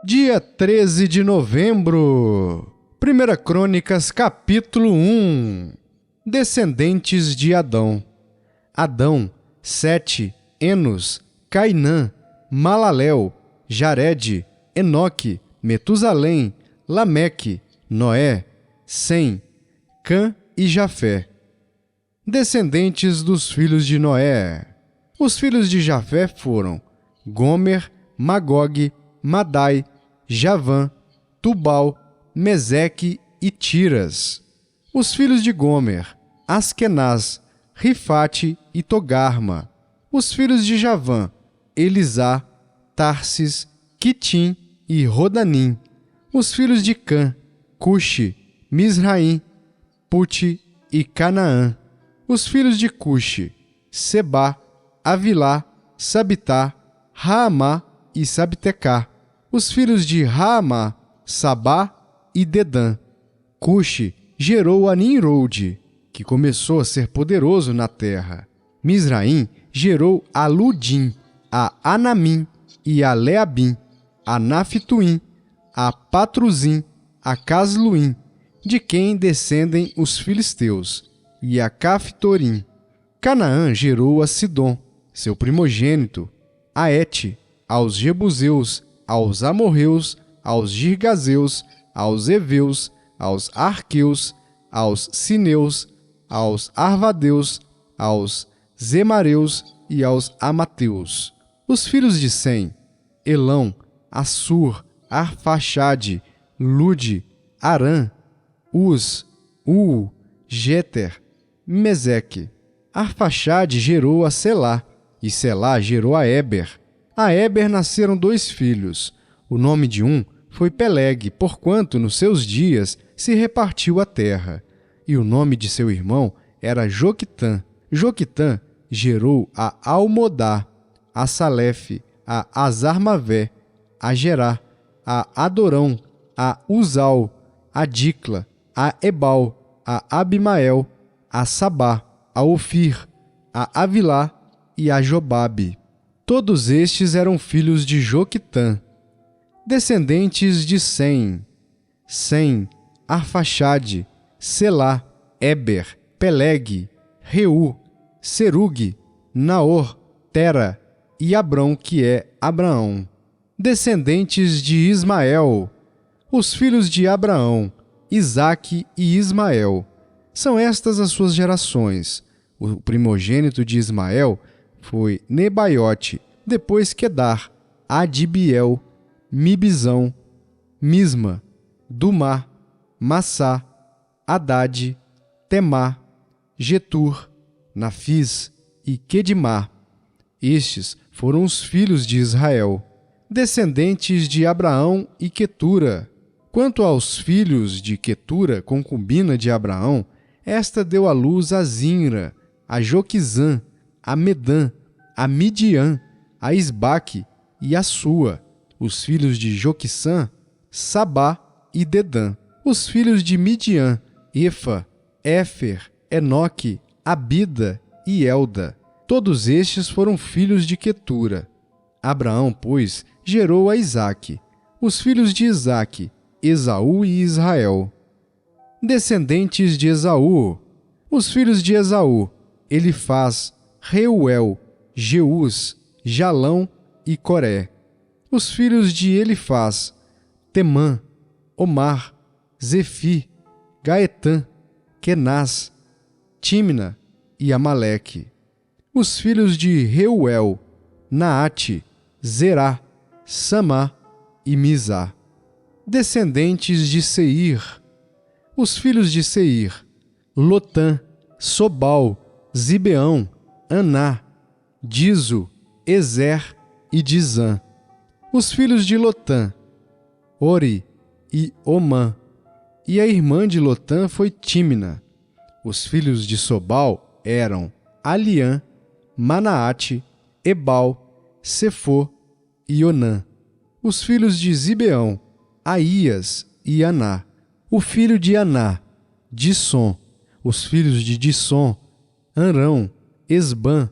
Dia 13 de novembro. 1 Crônicas, capítulo 1. Descendentes de Adão. Adão, Sete, Enos, Cainã, Malalel, Jared, Enoque, Metusalém, Lameque, Noé, Sem, Cã e Jafé. Descendentes dos filhos de Noé. Os filhos de Jafé foram Gomer, Magog, Madai, Javã, Tubal, Meseque e Tiras. Os filhos de Gomer, Askenaz, Rifate e Togarma. Os filhos de Javã, Elisá, Tarsis, Quitim e Rodanim. Os filhos de Cã, Cuxi, Misraim, Puti e Canaã. Os filhos de Cuxi, Sebá, Avilá, Sabitá, Raamá e Sabtecá. Os filhos de Raamá, Sabá e Dedã. Cuxi gerou a Nimrode, que começou a ser poderoso na terra. Misraim gerou a Ludim, a Anamim e a Leabim, a Nafttuim, a Patruzim, a Casluim, de quem descendem os filisteus, e a Caftorim. Canaã gerou a Sidom, seu primogênito, a Et, aos Jebuseus, aos Amorreus, aos Girgazeus, aos Eveus, aos Arqueus, aos Sineus, aos Arvadeus, aos Zemareus e aos Amateus. Os filhos de Sem, Elão, Assur, Arfaxade, Lude, Arã, Uz, Jeter, Meseque. Arfaxade gerou a Selá, e Selá gerou a Éber. A Éber nasceram 2 filhos. O nome de um foi Peleg, porquanto nos seus dias se repartiu a terra. E o nome de seu irmão era Joquitã. Joquitã gerou a Almodá, a Salefe, a Azarmavé, a Gerá, a Adorão, a Uzal, a Dicla, a Ebal, a Abimael, a Sabá, a Ofir, a Avilá e a Jobabe. Todos estes eram filhos de Joquitã. Descendentes de Sem, Arfaxade, Selá, Éber, Peleg, Reu, Serug, Naor, Tera e Abrão, que é Abraão. Descendentes de Ismael. Os filhos de Abraão, Isaque e Ismael. São estas as suas gerações. O primogênito de Ismael foi Nebaiote, depois Quedar, Adibiel, Mibizão, Misma, Dumá, Massá, Hadade, Temá, Getur, Nafis e Quedimá. Estes foram os filhos de Israel, descendentes de Abraão e Quetura. Quanto aos filhos de Quetura, concubina de Abraão, esta deu à luz a Zinra, a Joquizã, a Medã, a Midian, a Isbaque e a Sua. Os filhos de Joquissã, Sabá e Dedã. Os filhos de Midian, Efa, Éfer, Enoque, Abida e Elda. Todos estes foram filhos de Quetura. Abraão, pois, gerou a Isaque. Os filhos de Isaque, Esaú e Israel. Descendentes de Esaú. Os filhos de Esaú, Elifaz, Reuel, Jeus, Jalão e Coré. Os filhos de Elifaz, Temã, Omar, Zefi, Gaetã, Kenaz, Tímna e Amaleque. Os filhos de Reuel, Naate, Zerá, Samá e Mizá. Descendentes de Seir. Os filhos de Seir, Lotã, Sobal, Zibeão, Aná, Dizo, Ezer e Dizã. Os filhos de Lotã, Ori e Omã. E a irmã de Lotã foi Tímna. Os filhos de Sobal eram Aliã, Manaate, Ebal, Sefo e Onã. Os filhos de Zibeão, Aías e Aná. O filho de Aná, Dissom. Os filhos de Dissom, Arão, Esbã,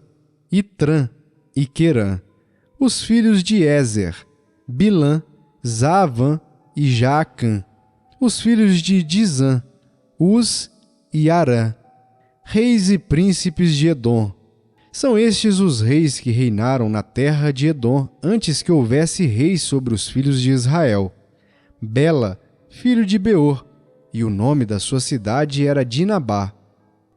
Itrã e Querã. Os filhos de Ézer, Bilã, Zaavã e Jaacã. Os filhos de Dizã, Uz e Arã, reis e príncipes de Edom. São estes os reis que reinaram na terra de Edom antes que houvesse reis sobre os filhos de Israel. Bela, filho de Beor, e o nome da sua cidade era Dinabá.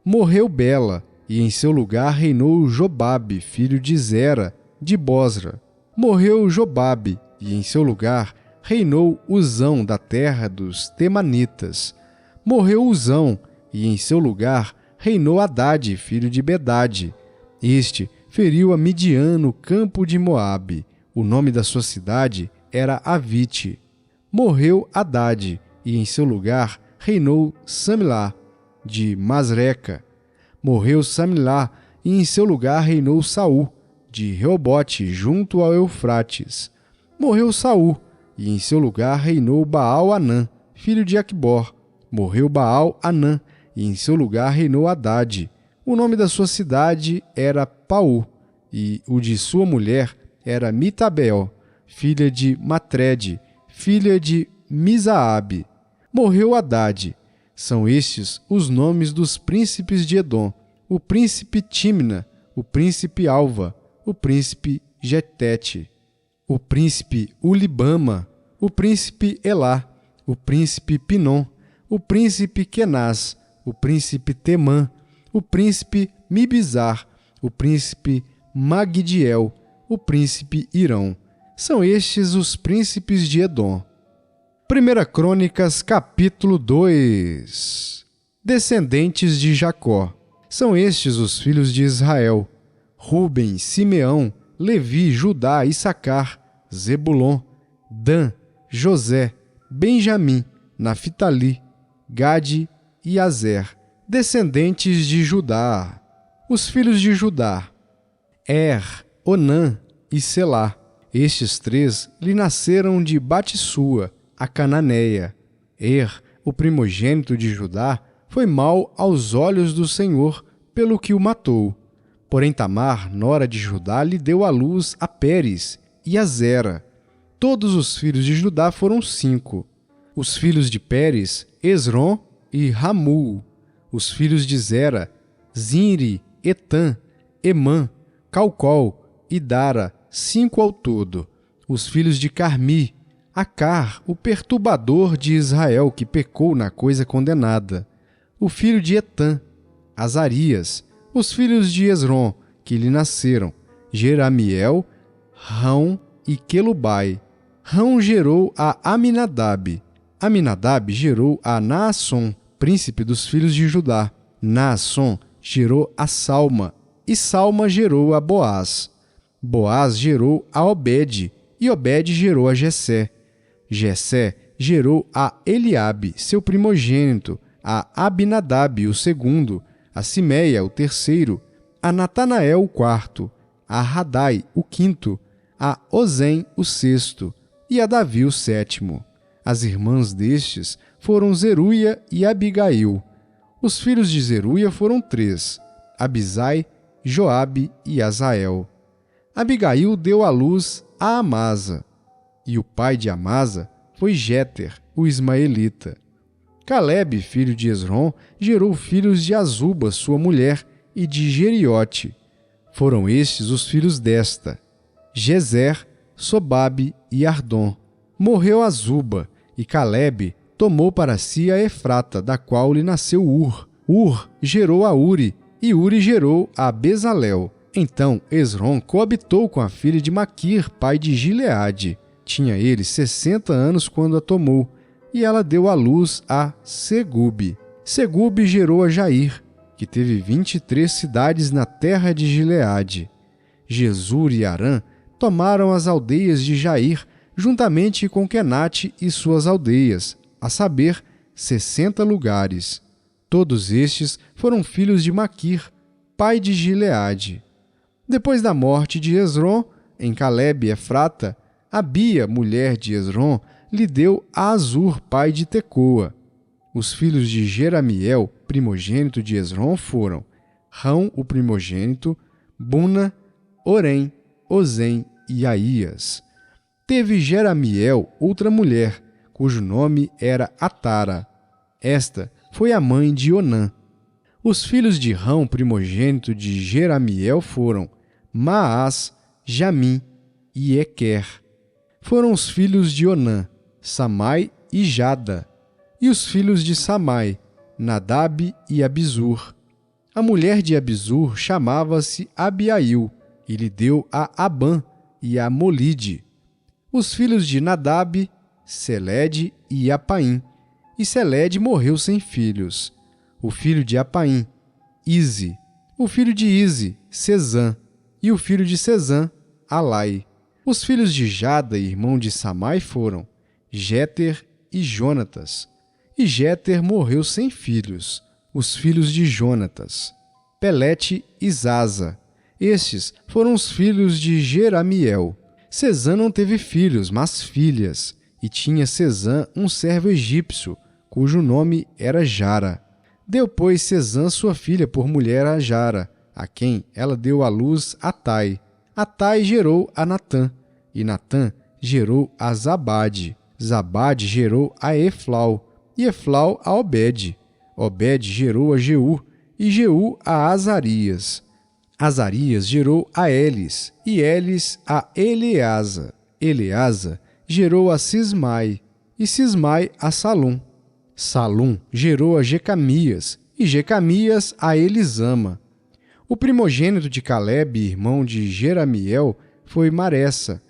Morreu Bela, e em seu lugar reinou Jobabe, filho de Zera, de Bosra. Morreu Jobabe, e em seu lugar reinou Uzão, da terra dos Temanitas. Morreu Uzão, e em seu lugar reinou Hadade, filho de Bedade. Este feriu a Midian no campo de Moabe. O nome da sua cidade era Avite. Morreu Hadade, e em seu lugar reinou Samilá, de Masreca. Morreu Samilá, e em seu lugar reinou Saul, de Reobote, junto ao Eufrates. Morreu Saul, e em seu lugar reinou Baal-Anã, filho de Aqubor. Morreu Baal-Anã, e em seu lugar reinou Hadade. O nome da sua cidade era Paú, e o de sua mulher era Mitabel, filha de Matrede, filha de Misaabe. Morreu Hadade. São estes os nomes dos príncipes de Edom: o príncipe Timna, o príncipe Alva, o príncipe Jetete, o príncipe Ulibama, o príncipe Elá, o príncipe Pinom, o príncipe Kenaz, o príncipe Temã, o príncipe Mibizar, o príncipe Magdiel, o príncipe Irão. São estes os príncipes de Edom. 1 Crônicas, capítulo 2. Descendentes de Jacó. São estes os filhos de Israel: Ruben, Simeão, Levi, Judá, Issacar, Zebulon, Dan, José, Benjamim, Naftali, Gade e Azer. Descendentes de Judá. Os filhos de Judá: Onã e Selá. Estes três lhe nasceram de Batissua, a cananeia. O primogênito de Judá, foi mau aos olhos do Senhor, pelo que o matou. Porém Tamar, nora de Judá, lhe deu à luz a Pérez e a Zera. Todos os filhos de Judá foram 5. Os filhos de Pérez, Esrom e Ramul. Os filhos de Zera, Zinri, Etã, Emã, Calcol e Dara, 5 ao todo. Os filhos de Carmi, Acar, o perturbador de Israel, que pecou na coisa condenada. O filho de Etã, Azarias. Os filhos de Esrom, que lhe nasceram, Jeramiel, Rão e Quelubai. Rão gerou a Aminadab. Aminadab gerou a Naasson, príncipe dos filhos de Judá. Naasson gerou a Salma, e Salma gerou a Boaz. Boaz gerou a Obed, e Obed gerou a Jessé. Jessé gerou a Eliabe, seu primogênito, a Abinadab, o segundo, a Simeia, o terceiro, a Natanael, o quarto, a Radai, o quinto, a Ozem, o sexto, e a Davi, o sétimo. As irmãs destes foram Zeruia e Abigail. Os filhos de Zeruia foram 3, Abisai, Joabe e Azael. Abigail deu à luz a Amasa, e o pai de Amasa foi Jéter, o ismaelita. Calebe, filho de Esrom, gerou filhos de Azuba, sua mulher, e de Jeriote. Foram estes os filhos desta: Jezer, Sobabe e Ardom. Morreu Azuba, e Calebe tomou para si a Efrata, da qual lhe nasceu Ur. Ur gerou a Uri, e Uri gerou a Bezalel. Então Esrom coabitou com a filha de Maquir, pai de Gileade. Tinha ele 60 anos quando a tomou, e ela deu à luz a Segube. Segube gerou a Jair, que teve 23 cidades na terra de Gileade. Jesur e Arã tomaram as aldeias de Jair, juntamente com Quenate e suas aldeias, a saber, 60 lugares. Todos estes foram filhos de Maquir, pai de Gileade. Depois da morte de Esrom, em Calebe e Efrata, Abia, mulher de Esrom, lhe deu a Azur, pai de Tecoa. Os filhos de Jeramiel, primogênito de Esrom, foram Rão, o primogênito, Buna, Orém, Ozem e Aías. Teve Jeramiel outra mulher, cujo nome era Atara. Esta foi a mãe de Onã. Os filhos de Rão, primogênito de Jeramiel, foram Maás, Jamim e Equer. Foram os filhos de Onã, Samai e Jada. E os filhos de Samai, Nadab e Abizur. A mulher de Abizur chamava-se Abiail, e lhe deu a Abã e a Molide. Os filhos de Nadab, Selede e Apaim. E Selede morreu sem filhos. O filho de Apaim, Ize. O filho de Ize, Sezã. E o filho de Sezã, Alai. Os filhos de Jada, irmão de Samai, foram Jéter e Jonatas. E Jéter morreu sem filhos. Os filhos de Jonatas, Pelete e Zaza. Estes foram os filhos de Jeramiel. Sezã não teve filhos, mas filhas. E tinha Sezã um servo egípcio, cujo nome era Jara. Deu, pois, Sezã sua filha por mulher a Jara, a quem ela deu à luz Atai. Atai gerou a Natã, e Natã gerou a Zabade. Zabade gerou a Eflau, e Eflau a Obed. Obed gerou a Jeú, e Jeú a Azarias. Azarias gerou a Elis, e Elis a Eleasa. Eleasa gerou a Sismai, e Sismai a Salum. Salum gerou a Jecamias, e Jecamias a Elisama. O primogênito de Calebe, irmão de Jeramiel, foi Maressa,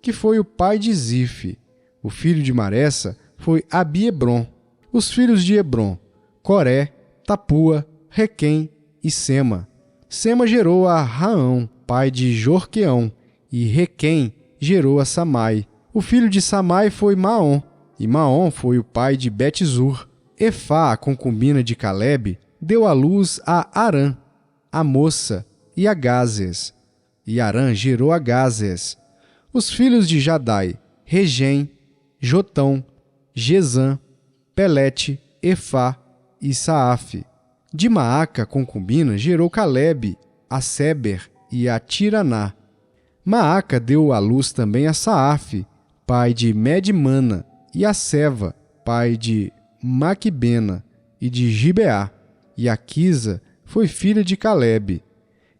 que foi o pai de Zife. O filho de Maressa foi Abiebron. Os filhos de Hebron, Coré, Tapua, Requém e Sema. Sema gerou a Raão, pai de Jorqueão, e Requém gerou a Samai. O filho de Samai foi Maom, e Maom foi o pai de Bet-zur. Efá, a concubina de Calebe, deu à luz a Arã, a moça, e a Gázes. E Arã gerou a Gázes. Os filhos de Jadai, Regem, Jotão, Gesã, Pelete, Efá e Saafe. De Maaca, concubina, gerou Calebe, a Seber e a Tiraná. Maaca deu à luz também a Saafe, pai de Medmana, e a Seva, pai de Maquibena e de Gibeá. E Aquisa foi filha de Calebe.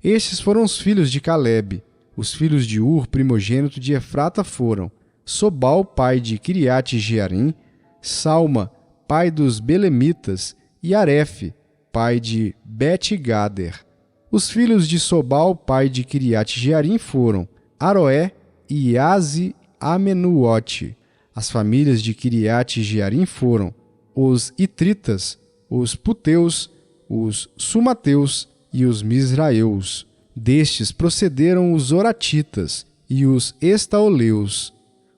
Estes foram os filhos de Calebe. Os filhos de Ur, primogênito de Efrata, foram Sobal, pai de Kiriate-Jearim, Salma, pai dos Belemitas, e Arefe, pai de Bet-Gader. Os filhos de Sobal, pai de Kiriate-Jearim, foram Aroé e Aze-Amenuote. As famílias de Kiriate-Jearim foram os Itritas, os Puteus, os Sumateus e os Misraeus. Destes procederam os Oratitas e os Estaoleus.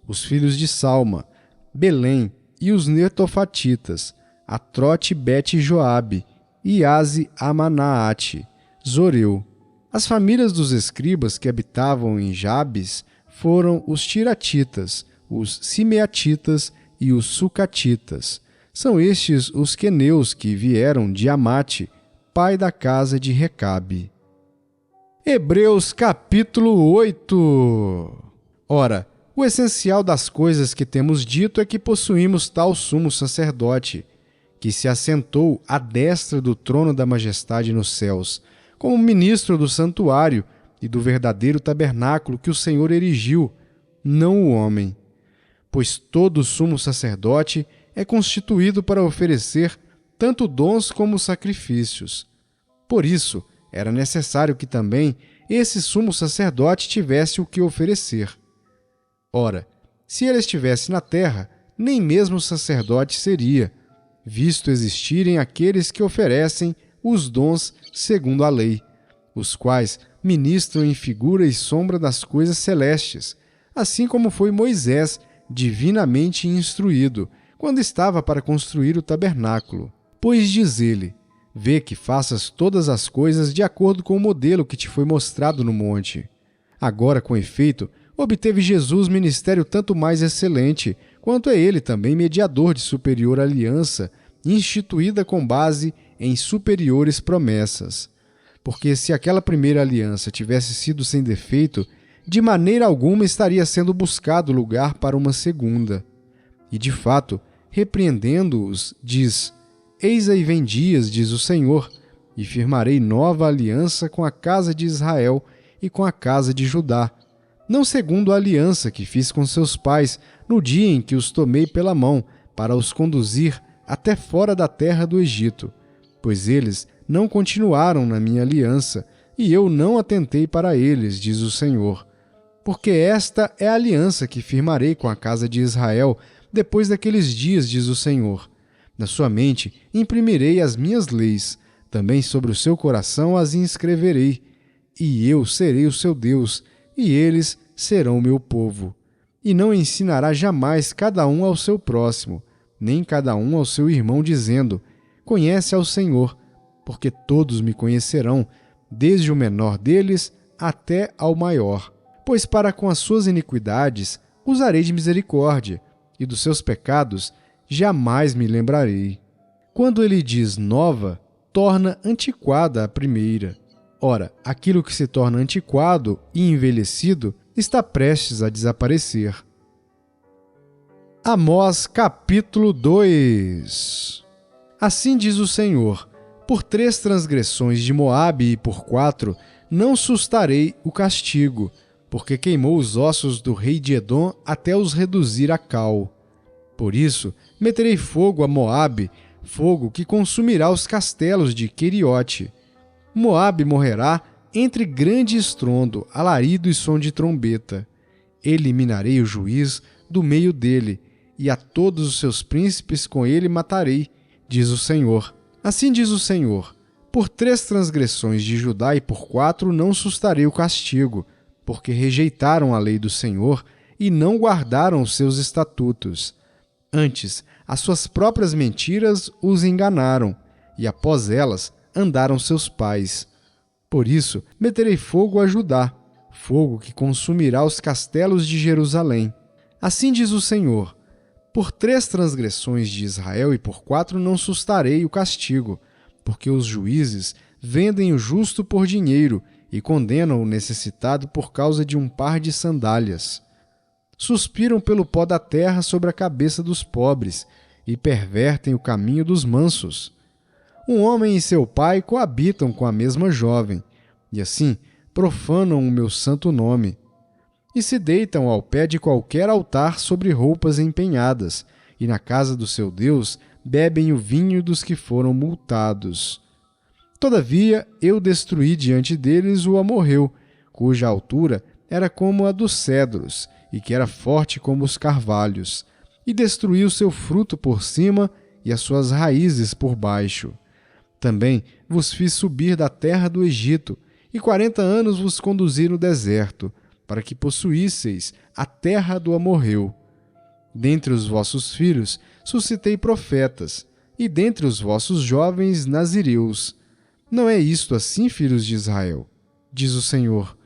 Os filhos de Salma, Belém e os Netofatitas, Atrote Bet-Joabe e Aze-Amanaate, Zoreu. As famílias dos escribas que habitavam em Jabes foram os Tiratitas, os Simeatitas e os Sucatitas. São estes os queneus que vieram de Amate, pai da casa de Recabe. Hebreus capítulo 8. Ora, o essencial das coisas que temos dito é que possuímos tal sumo sacerdote, que se assentou à destra do trono da majestade nos céus, como ministro do santuário e do verdadeiro tabernáculo que o Senhor erigiu, não o homem. Pois todo sumo sacerdote é constituído para oferecer tanto dons como sacrifícios. Por isso, era necessário que também esse sumo sacerdote tivesse o que oferecer. Ora, se ele estivesse na terra, nem mesmo sacerdote seria, visto existirem aqueles que oferecem os dons segundo a lei, os quais ministram em figura e sombra das coisas celestes, assim como foi Moisés divinamente instruído, quando estava para construir o tabernáculo. Pois diz ele: vê que faças todas as coisas de acordo com o modelo que te foi mostrado no monte. Agora, com efeito, obteve Jesus ministério tanto mais excelente, quanto é ele também mediador de superior aliança, instituída com base em superiores promessas. Porque se aquela primeira aliança tivesse sido sem defeito, de maneira alguma estaria sendo buscado lugar para uma segunda. E, de fato, repreendendo-os, diz: Eis aí vem dias, diz o Senhor, e firmarei nova aliança com a casa de Israel e com a casa de Judá, não segundo a aliança que fiz com seus pais no dia em que os tomei pela mão para os conduzir até fora da terra do Egito, pois eles não continuaram na minha aliança, e eu não atentei para eles, diz o Senhor. Porque esta é a aliança que firmarei com a casa de Israel depois daqueles dias, diz o Senhor. Na sua mente imprimirei as minhas leis, também sobre o seu coração as inscreverei, e eu serei o seu Deus, e eles serão o meu povo. E não ensinará jamais cada um ao seu próximo, nem cada um ao seu irmão, dizendo: Conhece ao Senhor, porque todos me conhecerão, desde o menor deles até ao maior. Pois para com as suas iniquidades usarei de misericórdia, e dos seus pecados jamais me lembrarei. Quando ele diz nova, torna antiquada a primeira. Ora, aquilo que se torna antiquado e envelhecido está prestes a desaparecer. Amós capítulo 2. Assim diz o Senhor: por 3 transgressões de Moabe e por 4 não sustarei o castigo, porque queimou os ossos do rei de Edom até os reduzir a cal. Por isso, meterei fogo a Moabe, fogo que consumirá os castelos de Queriote. Moabe morrerá entre grande estrondo, alarido e som de trombeta. Eliminarei o juiz do meio dele, e a todos os seus príncipes com ele matarei, diz o Senhor. Assim diz o Senhor: por 3 transgressões de Judá e por 4 não sustarei o castigo, porque rejeitaram a lei do Senhor e não guardaram os seus estatutos. Antes, as suas próprias mentiras os enganaram, e após elas andaram seus pais. Por isso, meterei fogo a Judá, fogo que consumirá os castelos de Jerusalém. Assim diz o Senhor: por 3 transgressões de Israel e por 4 não sustarei o castigo, porque os juízes vendem o justo por dinheiro e condenam o necessitado por causa de um par de sandálias. Suspiram pelo pó da terra sobre a cabeça dos pobres e pervertem o caminho dos mansos. Um homem e seu pai coabitam com a mesma jovem, e assim profanam o meu santo nome. E se deitam ao pé de qualquer altar sobre roupas empenhadas, e na casa do seu Deus bebem o vinho dos que foram multados. Todavia eu destruí diante deles o amorreu, cuja altura era como a dos cedros, e que era forte como os carvalhos, e destruí o seu fruto por cima e as suas raízes por baixo. Também vos fiz subir da terra do Egito, e 40 anos vos conduzi no deserto, para que possuísseis a terra do amorreu. Dentre os vossos filhos suscitei profetas, e dentre os vossos jovens nazireus. Não é isto assim, filhos de Israel? Diz o Senhor.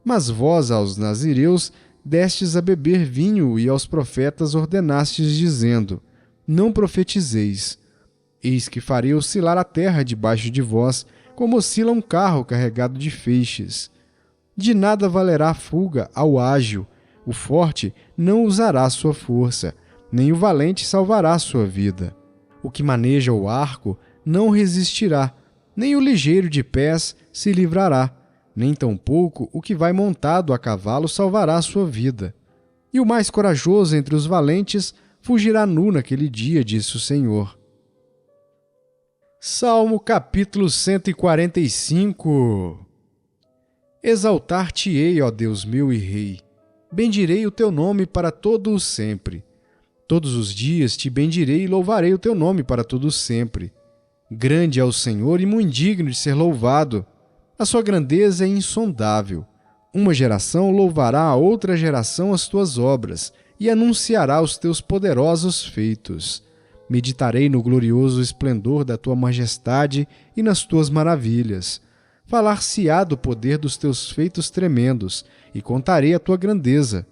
Mas vós aos nazireus destes a beber vinho e aos profetas ordenastes, dizendo: não profetizeis. Eis que farei oscilar a terra debaixo de vós, como oscila um carro carregado de feixes. De nada valerá a fuga ao ágil, o forte não usará sua força, nem o valente salvará sua vida. O que maneja o arco não resistirá, nem o ligeiro de pés se livrará, nem tampouco o que vai montado a cavalo salvará sua vida. E o mais corajoso entre os valentes fugirá nu naquele dia, disse o Senhor. Salmo capítulo 145. Exaltar-te-ei, ó Deus meu e Rei. Bendirei o teu nome para todo o sempre. Todos os dias te bendirei e louvarei o teu nome para todo o sempre. Grande é o Senhor e muito digno de ser louvado. A sua grandeza é insondável. Uma geração louvará a outra geração as tuas obras e anunciará os teus poderosos feitos. Meditarei no glorioso esplendor da tua majestade e nas tuas maravilhas. Falar-se-á do poder dos teus feitos tremendos e contarei a tua grandeza.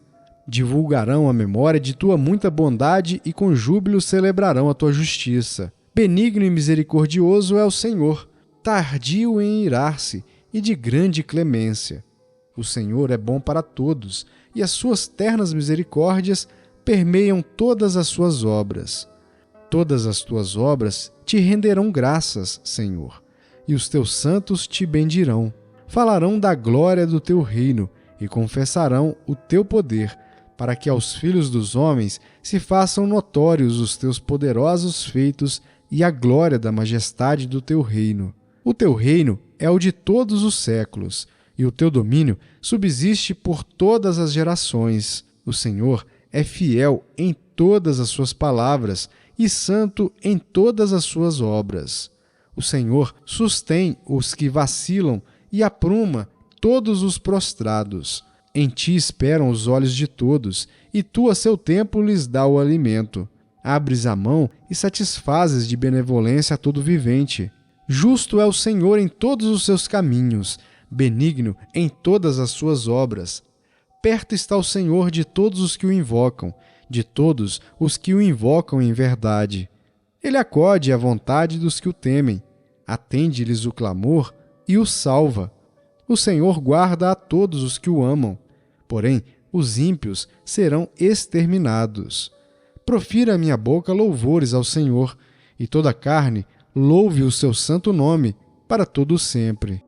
Divulgarão a memória de tua muita bondade e com júbilo celebrarão a tua justiça. Benigno e misericordioso é o Senhor, tardio em irar-se e de grande clemência. O Senhor é bom para todos, e as suas ternas misericórdias permeiam todas as suas obras. Todas as tuas obras te renderão graças, Senhor, e os teus santos te bendirão. Falarão da glória do teu reino e confessarão o teu poder, para que aos filhos dos homens se façam notórios os teus poderosos feitos e a glória da majestade do teu reino. O teu reino é o de todos os séculos, e o teu domínio subsiste por todas as gerações. O Senhor é fiel em todas as suas palavras e santo em todas as suas obras. O Senhor sustém os que vacilam e apruma todos os prostrados. Em ti esperam os olhos de todos, e tu a seu tempo lhes dá o alimento. Abres a mão e satisfazes de benevolência a todo vivente. Justo é o Senhor em todos os seus caminhos, benigno em todas as suas obras. Perto está o Senhor de todos os que o invocam, de todos os que o invocam em verdade. Ele acode à vontade dos que o temem, atende-lhes o clamor e os salva. O Senhor guarda a todos os que o amam, porém os ímpios serão exterminados. Profira a minha boca louvores ao Senhor, e toda a carne louve o seu santo nome para todo sempre.